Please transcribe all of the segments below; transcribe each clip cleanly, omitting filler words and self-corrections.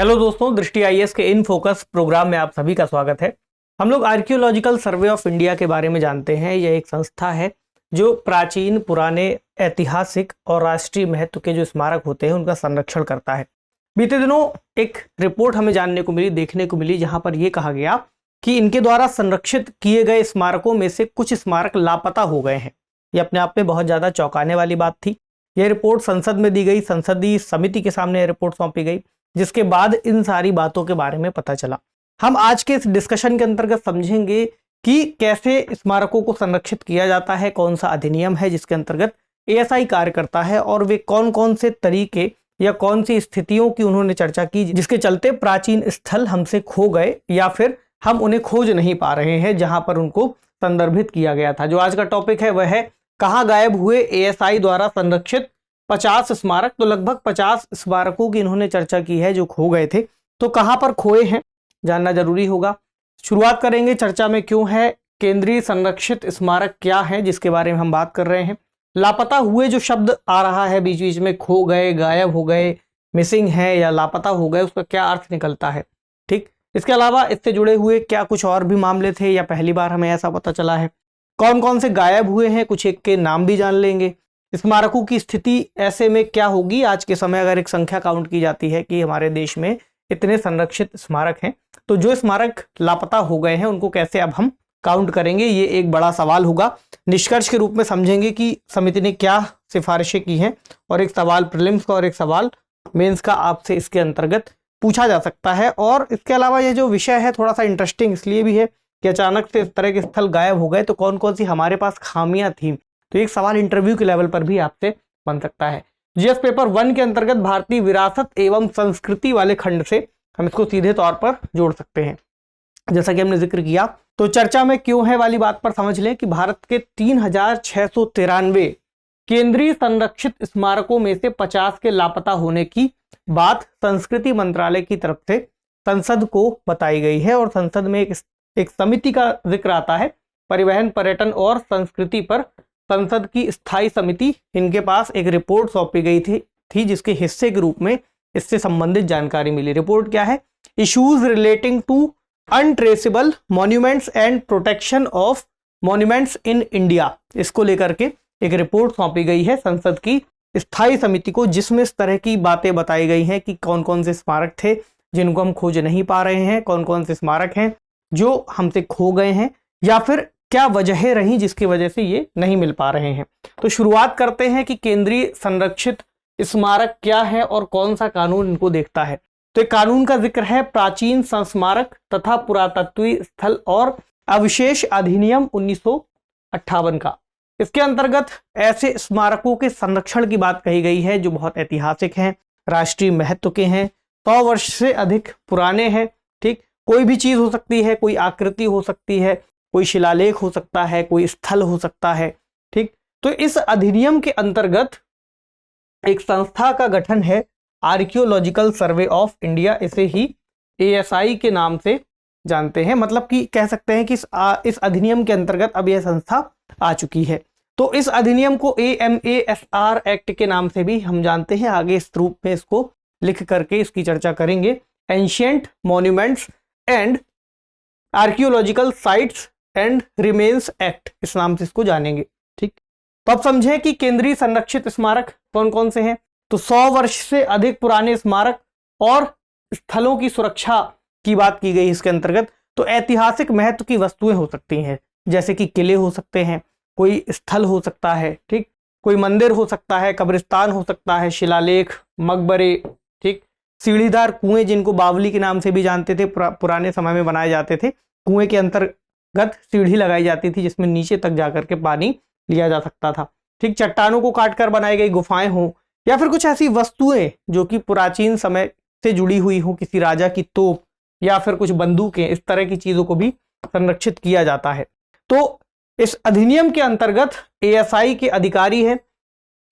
Hello दोस्तों, दृष्टि IAS के इन फोकस प्रोग्राम में आप सभी का स्वागत है। हम लोग आर्कियोलॉजिकल सर्वे ऑफ इंडिया के बारे में जानते हैं। यह एक संस्था है जो प्राचीन, पुराने, ऐतिहासिक और राष्ट्रीय महत्व के जो स्मारक होते हैं उनका संरक्षण करता है। बीते दिनों एक रिपोर्ट हमें जानने को मिली, देखने को मिली, जहां पर यह कहा गया कि इनके द्वारा संरक्षित किए गए स्मारकों में से कुछ स्मारक लापता हो गए हैं। ये अपने आप में बहुत ज़्यादा चौंकाने वाली बात थी। यह रिपोर्ट संसद में दी गई, संसदीय समिति के सामने यह रिपोर्ट सौंपी गई, जिसके बाद इन सारी बातों के बारे में पता चला। हम आज के इस डिस्कशन के अंतर्गत समझेंगे कि कैसे स्मारकों को संरक्षित किया जाता है, कौन सा अधिनियम है जिसके अंतर्गत एएसआई कार्य करता है, और वे कौन कौन से तरीके या कौन सी स्थितियों की उन्होंने चर्चा की जिसके चलते प्राचीन स्थल हमसे खो गए या फिर हम उन्हें खोज नहीं पा रहे हैं जहां पर उनको संदर्भित किया गया था। जो आज का टॉपिक है वह है कहाँ गायब हुए एएसआई द्वारा संरक्षित 50 स्मारक। तो लगभग 50 स्मारकों की इन्होंने चर्चा की है जो खो गए थे। तो कहां पर खोए हैं जानना जरूरी होगा। शुरुआत करेंगे चर्चा में क्यों है केंद्रीय संरक्षित स्मारक क्या है जिसके बारे में हम बात कर रहे हैं। लापता हुए जो शब्द आ रहा है बीच बीच में, खो गए, गायब हो गए, मिसिंग है या लापता हो गए, उसका क्या अर्थ निकलता है। ठीक, इसके अलावा इससे जुड़े हुए क्या कुछ और भी मामले थे या पहली बार हमें ऐसा पता चला है। कौन कौन से गायब हुए हैं, कुछ एक के नाम भी जान लेंगे। स्मारकों की स्थिति ऐसे में क्या होगी आज के समय, अगर एक संख्या काउंट की जाती है कि हमारे देश में इतने संरक्षित स्मारक हैं, तो जो स्मारक लापता हो गए हैं उनको कैसे अब हम काउंट करेंगे, ये एक बड़ा सवाल होगा। निष्कर्ष के रूप में समझेंगे कि समिति ने क्या सिफारिशें की हैं, और एक सवाल प्रीलिम्स का और एक सवाल मेंस का आपसे इसके अंतर्गत पूछा जा सकता है। और इसके अलावा ये जो विषय है थोड़ा सा इंटरेस्टिंग इसलिए भी है कि अचानक से इस तरह के स्थल गायब हो गए तो कौन कौन सी हमारे पास खामियां थी। तो एक सवाल इंटरव्यू के लेवल पर भी आपसे बन सकता है। जीएस पेपर 1 के अंतर्गत भारतीय विरासत एवं संस्कृति वाले खंड से हम इसको सीधे तौर पर जोड़ सकते हैं। जैसा कि हमने जिक्र किया, तो चर्चा में क्यों है वाली बात पर समझ लें कि भारत के 3693 केंद्रीय संरक्षित स्मारकों में से 50 के लापता होने की बात संस्कृति मंत्रालय की तरफ से संसद को बताई गई है। और संसद में एक समिति का जिक्र आता है, परिवहन, पर्यटन और संस्कृति पर संसद की स्थायी समिति। इनके पास एक रिपोर्ट सौंपी गई थी जिसके हिस्से के रूप में इससे संबंधित जानकारी मिली। रिपोर्ट क्या है? Issues relating to untraceable monuments and protection of monuments in India. इसको लेकर के एक रिपोर्ट सौंपी गई है संसद की स्थायी समिति को, जिसमें इस तरह की बातें बताई गई हैं कि कौन कौन से स्मारक थे जिनको हम खोज नहीं पा रहे हैं, कौन कौन से स्मारक हैं जो हमसे खो गए हैं, या फिर क्या वजहें रही जिसकी वजह से ये नहीं मिल पा रहे हैं। तो शुरुआत करते हैं कि केंद्रीय संरक्षित स्मारक क्या है और कौन सा कानून इनको देखता है। तो एक कानून का जिक्र है प्राचीन संस्मारक तथा पुरातत्वीय स्थल और अवशेष अधिनियम 1958 का। इसके अंतर्गत ऐसे स्मारकों के संरक्षण की बात कही गई है जो बहुत ऐतिहासिक हैं, राष्ट्रीय महत्व के हैं, 100 वर्ष से अधिक पुराने हैं। ठीक, कोई भी चीज हो सकती है, कोई आकृति हो सकती है, कोई शिलालेख हो सकता है, कोई स्थल हो सकता है। ठीक, तो इस अधिनियम के अंतर्गत एक संस्था का गठन है आर्कियोलॉजिकल सर्वे ऑफ इंडिया। इसे ही एएसआई के नाम से जानते हैं। मतलब कि कह सकते हैं कि इस अधिनियम के अंतर्गत अब यह संस्था आ चुकी है। तो इस अधिनियम को AMASR एक्ट के नाम से भी हम जानते हैं। आगे इस रूप में इसको लिख करके इसकी चर्चा करेंगे। Ancient monuments and archaeological sites and remains act, इस नाम से इसको जानेंगे। ठीक, तो अब समझें कि केंद्रीय संरक्षित स्मारक कौन कौन से हैं। तो 100 वर्ष से अधिक पुराने स्मारक और स्थलों की सुरक्षा की बात की गई इसके अंतर्गत। तो ऐतिहासिक महत्व की वस्तुएं हो सकती हैं, जैसे कि किले हो सकते हैं, कोई स्थल हो सकता है, ठीक, कोई मंदिर हो सकता है, कब्रिस्तान हो सकता है, शिलालेख, मकबरे, ठीक, सीढ़ीदार कुएं जिनको बावली के नाम से भी जानते थे, पुराने समय में बनाए जाते थे। कुएं के अंतर्गत सीढ़ी लगाई जाती थी जिसमें नीचे तक जाकर के पानी लिया जा सकता था। ठीक, चट्टानों को काटकर बनाई गई गुफाएं हों, या फिर कुछ ऐसी वस्तुएं जो कि प्राचीन समय से जुड़ी हुई हो, किसी राजा की तोप या फिर कुछ बंदूकें, इस तरह की चीजों को भी संरक्षित किया जाता है। तो इस अधिनियम के अंतर्गत एएसआई के अधिकारी हैं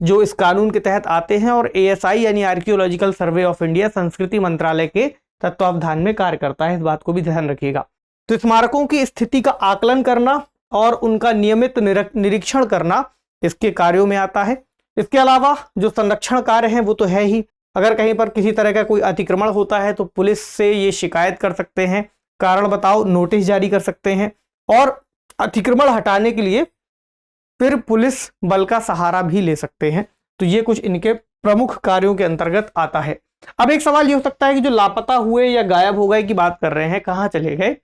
जो इस कानून के तहत आते हैं, और एएसआई यानी आर्कियोलॉजिकल सर्वे ऑफ इंडिया संस्कृति मंत्रालय के तत्वावधान में कार्य करता है। इस बात को भी ध्यान रखिएगा। तो स्मारकों की स्थिति का आकलन करना और उनका नियमित निरीक्षण करना इसके कार्यों में आता है। इसके अलावा जो संरक्षण कार्य हैं वो तो है ही, अगर कहीं पर किसी तरह का कोई अतिक्रमण होता है तो पुलिस से ये शिकायत कर सकते हैं, कारण बताओ नोटिस जारी कर सकते हैं, और अतिक्रमण हटाने के लिए फिर पुलिस बल का सहारा भी ले सकते हैं। तो ये कुछ इनके प्रमुख कार्यों के अंतर्गत आता है। अब एक सवाल ये हो सकता है कि जो लापता हुए या गायब हो गए की बात कर रहे हैं, कहाँ चले गए?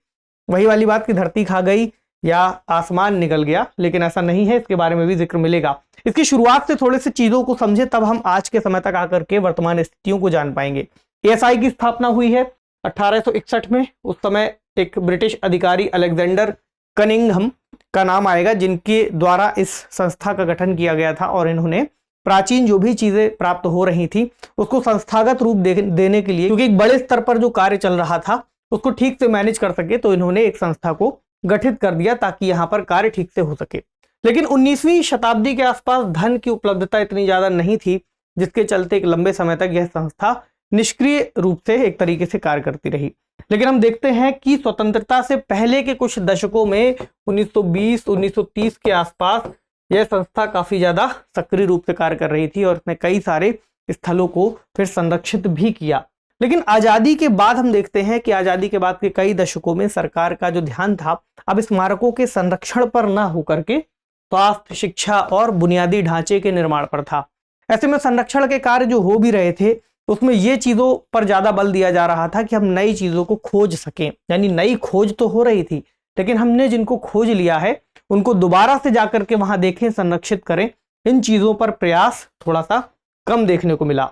वही वाली बात की धरती खा गई या आसमान निकल गया, लेकिन ऐसा नहीं है, इसके बारे में भी जिक्र मिलेगा। इसकी शुरुआत से थोड़े से चीजों को समझे, तब हम आज के समय तक आकर के वर्तमान स्थितियों को जान पाएंगे। एएसआई की स्थापना हुई है 1861 में। उस समय एक ब्रिटिश अधिकारी अलेक्जेंडर कनिंघम का नाम आएगा, जिनके द्वारा इस संस्था का गठन किया गया था, और इन्होंने प्राचीन जो भी चीजें प्राप्त हो रही थी उसको संस्थागत रूप देने के लिए, क्योंकि एक बड़े स्तर पर जो कार्य चल रहा था उसको ठीक से मैनेज कर सके, तो इन्होंने एक संस्था को गठित कर दिया ताकि यहां पर कार्य ठीक से हो सके। लेकिन 19वीं शताब्दी के आसपास धन की उपलब्धता इतनी ज्यादा नहीं थी, जिसके चलते एक लंबे समय तक यह संस्था निष्क्रिय रूप से एक तरीके से कार्य करती रही। लेकिन हम देखते हैं कि स्वतंत्रता से पहले के कुछ दशकों में 1920-1930 के आसपास यह संस्था काफी ज्यादा सक्रिय रूप से कार्य कर रही थी, और इसने कई सारे स्थलों को फिर संरक्षित भी किया। लेकिन आजादी के बाद हम देखते हैं कि आजादी के बाद के कई दशकों में सरकार का जो ध्यान था अब स्मारकों के संरक्षण पर न होकर के स्वास्थ्य, शिक्षा और बुनियादी ढांचे के निर्माण पर था। ऐसे में संरक्षण के कार्य जो हो भी रहे थे उसमें ये चीजों पर ज्यादा बल दिया जा रहा था कि हम नई चीजों को खोज सकें। यानी नई खोज तो हो रही थी, लेकिन हमने जिनको खोज लिया है उनको दोबारा से जाकर के वहां देखें, संरक्षित करें। इन चीजों पर प्रयास थोड़ा सा कम देखने को मिला।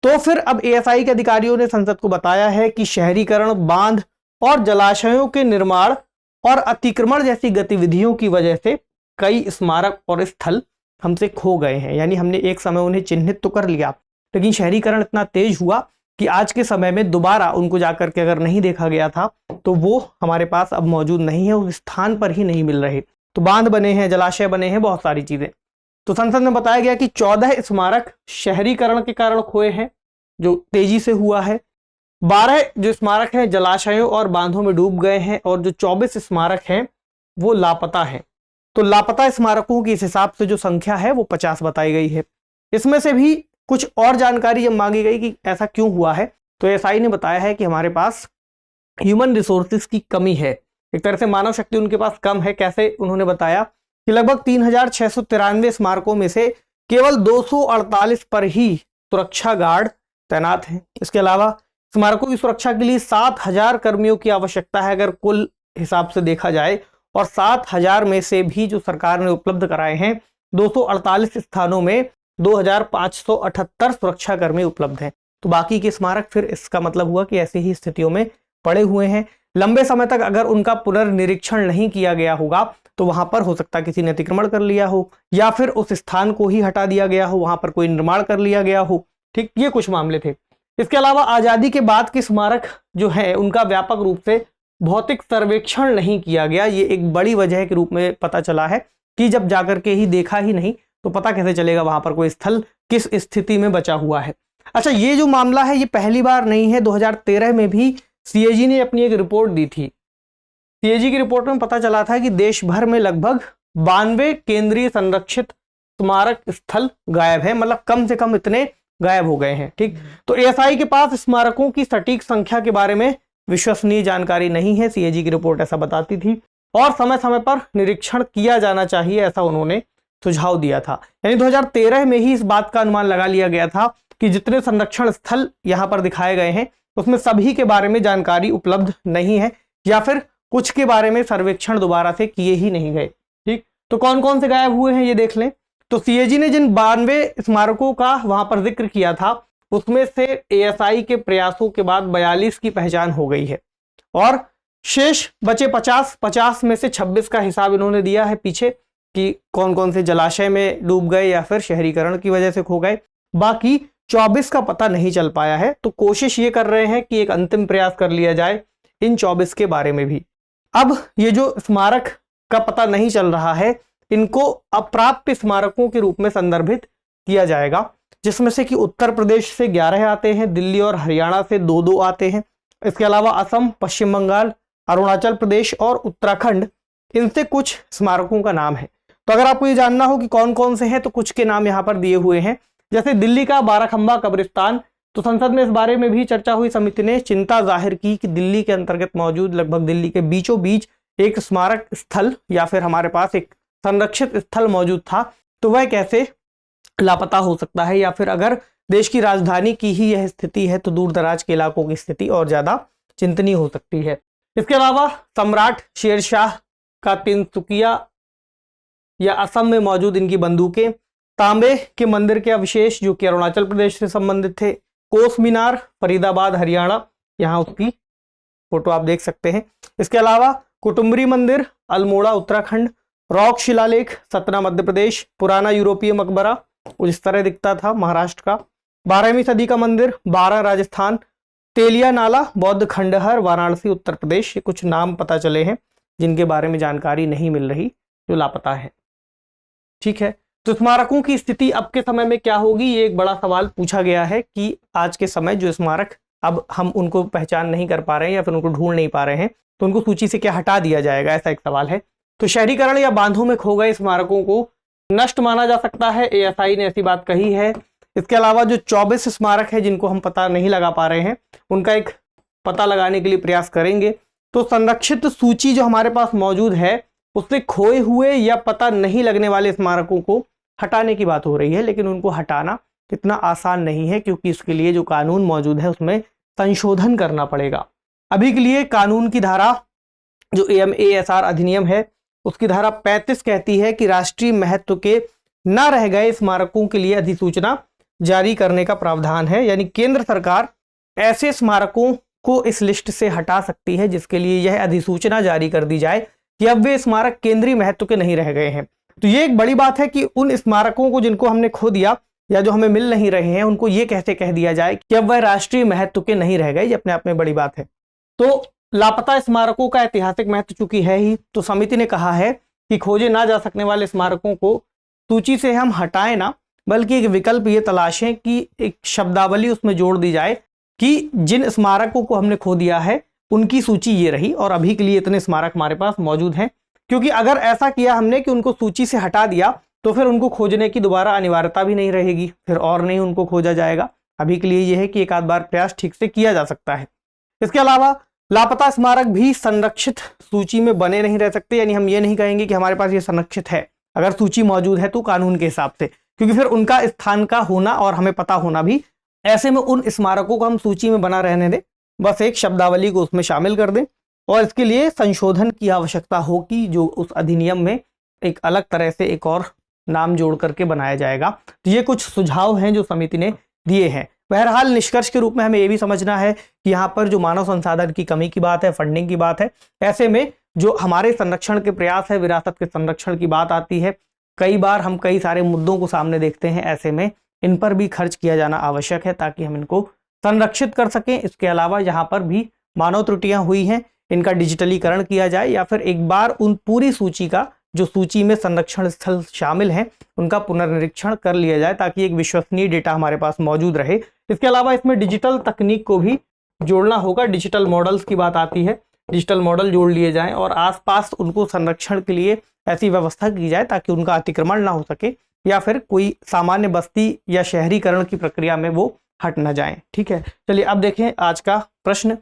तो फिर अब एएसआई के अधिकारियों ने संसद को बताया है कि शहरीकरण, बांध और जलाशयों के निर्माण और अतिक्रमण जैसी गतिविधियों की वजह से कई स्मारक और स्थल हमसे खो गए हैं। यानी हमने एक समय उन्हें चिन्हित तो कर लिया, लेकिन शहरीकरण इतना तेज हुआ कि आज के समय में दोबारा उनको जाकर के अगर नहीं देखा गया था तो वो हमारे पास अब मौजूद नहीं है, उस स्थान पर ही नहीं मिल रहे। तो बांध बने हैं, जलाशय बने हैं, बहुत सारी चीजें। तो संसद में बताया गया कि 14 स्मारक शहरीकरण के कारण खोए हैं, जो तेजी से हुआ है। 12 जो स्मारक हैं जलाशयों और बांधों में डूब गए हैं, और जो 24 स्मारक हैं वो लापता हैं। तो लापता स्मारकों की इस हिसाब से जो संख्या है वो 50 बताई गई है। इसमें से भी कुछ और जानकारी जब मांगी गई कि ऐसा क्यों हुआ है, तो एएसआई ने बताया है कि हमारे पास ह्यूमन रिसोर्सेज की कमी है, एक तरह से मानव शक्ति उनके पास कम है। कैसे? उन्होंने बताया कि लगभग 3693 स्मारकों में से केवल 248 पर ही सुरक्षा गार्ड तैनात हैं। इसके अलावा स्मारकों की सुरक्षा के लिए 7000 कर्मियों की आवश्यकता है अगर कुल हिसाब से देखा जाए, और 7000 में से भी जो सरकार ने उपलब्ध कराए हैं 248 स्थानों में 2578 सुरक्षा कर्मी उपलब्ध हैं। तो बाकी के स्मारक फिर इसका मतलब हुआ कि ऐसी ही स्थितियों में पड़े हुए हैं। लंबे समय तक अगर उनका पुनर्निरीक्षण नहीं किया गया होगा तो वहां पर हो सकता है किसी ने अतिक्रमण कर लिया हो, या फिर उस स्थान को ही हटा दिया गया हो, वहां पर कोई निर्माण कर लिया गया हो। ठीक, ये कुछ मामले थे। इसके अलावा आजादी के बाद के स्मारक जो है उनका व्यापक रूप से भौतिक सर्वेक्षण नहीं किया गया। ये एक बड़ी वजह के रूप में पता चला है कि जब जाकर के ही देखा ही नहीं तो पता कैसे चलेगा वहां पर कोई स्थल किस स्थिति में बचा हुआ है। अच्छा, ये जो मामला है ये पहली बार नहीं है। 2013 में भी सीएजी ने अपनी एक रिपोर्ट दी थी। सीएजी की रिपोर्ट में पता चला था कि देश भर में लगभग 92 केंद्रीय संरक्षित स्मारक स्थल गायब है, मतलब कम से कम इतने गायब हो गए हैं। ठीक, तो एएसआई के पास स्मारकों की सटीक संख्या के बारे में विश्वसनीय जानकारी नहीं है। सीएजी की रिपोर्ट ऐसा बताती थी, और समय समय पर निरीक्षण किया जाना चाहिए, ऐसा उन्होंने सुझाव दिया था। यानी 2013 में ही इस बात का अनुमान लगा लिया गया था कि जितने संरक्षण स्थल यहां पर दिखाए गए हैं उसमें सभी के बारे में जानकारी उपलब्ध नहीं है, या फिर कुछ के बारे में सर्वेक्षण दोबारा से किए ही नहीं गए। ठीक, तो कौन कौन से गायब हुए हैं ये देख लें। तो सीएजी ने जिन 92 स्मारकों का वहां पर जिक्र किया था उसमें से एएसआई के प्रयासों के बाद 42 की पहचान हो गई है, और शेष बचे 50 में से 26 का हिसाब इन्होंने दिया है पीछे कि कौन कौन से जलाशय में डूब गए या फिर शहरीकरण की वजह से खो गए। बाकी 24 का पता नहीं चल पाया है। तो कोशिश ये कर रहे हैं कि एक अंतिम प्रयास कर लिया जाए इन 24 के बारे में भी। अब ये जो स्मारक का पता नहीं चल रहा है इनको अप्राप्य स्मारकों के रूप में संदर्भित किया जाएगा, जिसमें से कि उत्तर प्रदेश से 11 आते हैं, दिल्ली और हरियाणा से 2-2 आते हैं। इसके अलावा असम, पश्चिम बंगाल, अरुणाचल प्रदेश और उत्तराखंड, इनसे कुछ स्मारकों का नाम है। तो अगर आपको ये जानना हो कि कौन कौन से हैं तो कुछ के नाम यहाँ पर दिए हुए हैं। जैसे दिल्ली का बाराखंबा कब्रिस्तान तो संसद में इस बारे में भी चर्चा हुई। समिति ने चिंता जाहिर की कि दिल्ली के अंतर्गत मौजूद, लगभग दिल्ली के बीचों बीच एक स्मारक स्थल या फिर हमारे पास एक संरक्षित स्थल मौजूद था, तो वह कैसे लापता हो सकता है, या फिर अगर देश की राजधानी की ही यह स्थिति है तो दूर दराज के इलाकों की स्थिति और ज्यादा चिंतनीय हो सकती है। इसके अलावा सम्राट शेरशाह का तिनसुकिया या असम में मौजूद इनकी बंदूकें, तांबे के मंदिर के अवशेष जो कि अरुणाचल प्रदेश से संबंधित थे, कोस मीनार फरीदाबाद हरियाणा, यहाँ उसकी फोटो आप देख सकते हैं। इसके अलावा कुटुम्बरी मंदिर अल्मोड़ा उत्तराखंड, रॉक शिलालेख सतना मध्य प्रदेश, पुराना यूरोपीय मकबरा कुछ इस तरह दिखता था महाराष्ट्र का, 12वीं सदी का मंदिर बारा राजस्थान, तेलिया नाला बौद्ध खंडहर वाराणसी उत्तर प्रदेश। ये कुछ नाम पता चले हैं जिनके बारे में जानकारी नहीं मिल रही, जो लापता है। ठीक है, तो स्मारकों की स्थिति अब के समय में क्या होगी, ये एक बड़ा सवाल पूछा गया है कि आज के समय जो स्मारक अब हम उनको पहचान नहीं कर पा रहे हैं या फिर उनको ढूंढ नहीं पा रहे हैं, तो उनको सूची से क्या हटा दिया जाएगा, ऐसा एक सवाल है। तो शहरीकरण या बांधों में खो गए स्मारकों को नष्ट माना जा सकता है, एएसआई ने ऐसी बात कही है। इसके अलावा जो 24 स्मारक है जिनको हम पता नहीं लगा पा रहे हैं, उनका एक पता लगाने के लिए प्रयास करेंगे। तो संरक्षित सूची जो हमारे पास मौजूद है उससे खोए हुए या पता नहीं लगने वाले स्मारकों को हटाने की बात हो रही है, लेकिन उनको हटाना इतना आसान नहीं है क्योंकि इसके लिए जो कानून मौजूद है उसमें संशोधन करना पड़ेगा। अभी के लिए कानून की धारा जो AMASR अधिनियम है उसकी धारा 35 कहती है कि राष्ट्रीय महत्व के न रह गए स्मारकों के लिए अधिसूचना जारी करने का प्रावधान है, यानी केंद्र सरकार ऐसे स्मारकों को इस लिस्ट से हटा सकती है जिसके लिए यह अधिसूचना जारी कर दी जाए कि अब वे स्मारक केंद्रीय महत्व के नहीं रह गए हैं। तो ये एक बड़ी बात है कि उन स्मारकों को जिनको हमने खो दिया या जो हमें मिल नहीं रहे हैं उनको ये कैसे कह दिया जाए कि अब वह राष्ट्रीय महत्व के नहीं रह गए, ये अपने आप में बड़ी बात है। तो लापता स्मारकों का ऐतिहासिक महत्व चूंकि है ही, तो समिति ने कहा है कि खोजे ना जा सकने वाले स्मारकों को सूची से हम हटाएं ना, बल्कि एक विकल्प ये तलाशें कि एक शब्दावली उसमें जोड़ दी जाए कि जिन स्मारकों को हमने खो दिया है उनकी सूची ये रही और अभी के लिए इतने स्मारक हमारे पास मौजूद हैं। क्योंकि अगर ऐसा किया हमने कि उनको सूची से हटा दिया तो फिर उनको खोजने की दोबारा अनिवार्यता भी नहीं रहेगी, फिर और नहीं उनको खोजा जाएगा। अभी के लिए यह है कि एक आध बार प्रयास ठीक से किया जा सकता है। इसके अलावा लापता स्मारक भी संरक्षित सूची में बने नहीं रह सकते, यानी हम ये नहीं कहेंगे कि हमारे पास ये संरक्षित है अगर सूची मौजूद है तो कानून के हिसाब से, क्योंकि फिर उनका स्थान का होना और हमें पता होना भी, ऐसे में उन स्मारकों को हम सूची में बना रहने दें, बस एक शब्दावली को उसमें शामिल कर दें और इसके लिए संशोधन की आवश्यकता होगी जो उस अधिनियम में एक अलग तरह से एक और नाम जोड़ करके बनाया जाएगा। तो ये कुछ सुझाव हैं जो समिति ने दिए हैं। बहरहाल निष्कर्ष के रूप में हमें ये भी समझना है कि यहाँ पर जो मानव संसाधन की कमी की बात है, फंडिंग की बात है, ऐसे में जो हमारे संरक्षण के प्रयास है, विरासत के संरक्षण की बात आती है, कई बार हम कई सारे मुद्दों को सामने देखते हैं, ऐसे में इन पर भी खर्च किया जाना आवश्यक है ताकि हम इनको संरक्षित कर सकें। इसके अलावा यहाँ पर भी मानव त्रुटियां हुई हैं, इनका डिजिटलीकरण किया जाए या फिर एक बार उन पूरी सूची का जो सूची में संरक्षण स्थल शामिल हैं उनका पुनर्निरीक्षण कर लिया जाए ताकि एक विश्वसनीय डेटा हमारे पास मौजूद रहे। इसके अलावा इसमें डिजिटल तकनीक को भी जोड़ना होगा, डिजिटल मॉडल्स की बात आती है, डिजिटल मॉडल जोड़ लिए जाएं और आसपास उनको संरक्षण के लिए ऐसी व्यवस्था की जाए ताकि उनका अतिक्रमण ना हो सके या फिर कोई सामान्य बस्ती या शहरीकरण की प्रक्रिया में वो हट ना जाएं। ठीक है, चलिए अब देखें आज का प्रश्न।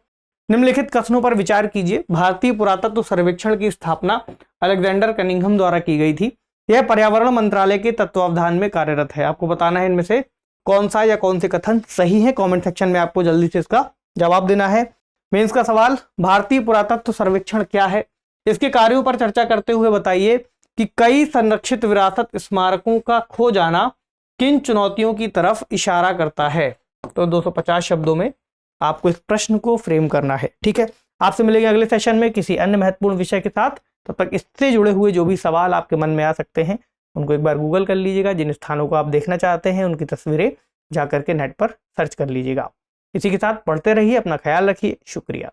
निम्नलिखित कथनों पर विचार कीजिए। भारतीय पुरातत्व सर्वेक्षण की स्थापना अलेक्जेंडर कनिंघम द्वारा की गई थी। यह पर्यावरण मंत्रालय के तत्वावधान में कार्यरत है। आपको बताना है इनमें से कौन सा या कौन से कथन सही है। कमेंट सेक्शन में आपको जल्दी से इसका जवाब देना है। मेंस का सवाल, भारतीय पुरातत्व सर्वेक्षण क्या है? इसके कार्यों पर चर्चा करते हुए बताइए कि कई संरक्षित विरासत स्मारकों का खो जाना किन चुनौतियों की तरफ इशारा करता है। तो 250 शब्दों में आपको इस प्रश्न को फ्रेम करना है। ठीक है, आपसे मिलेंगे अगले सेशन में किसी अन्य महत्वपूर्ण विषय के साथ। तब तक इससे जुड़े हुए जो भी सवाल आपके मन में आ सकते हैं उनको एक बार गूगल कर लीजिएगा। जिन स्थानों को आप देखना चाहते हैं उनकी तस्वीरें जाकर के नेट पर सर्च कर लीजिएगा। इसी के साथ पढ़ते रहिए, अपना ख्याल रखिए। शुक्रिया।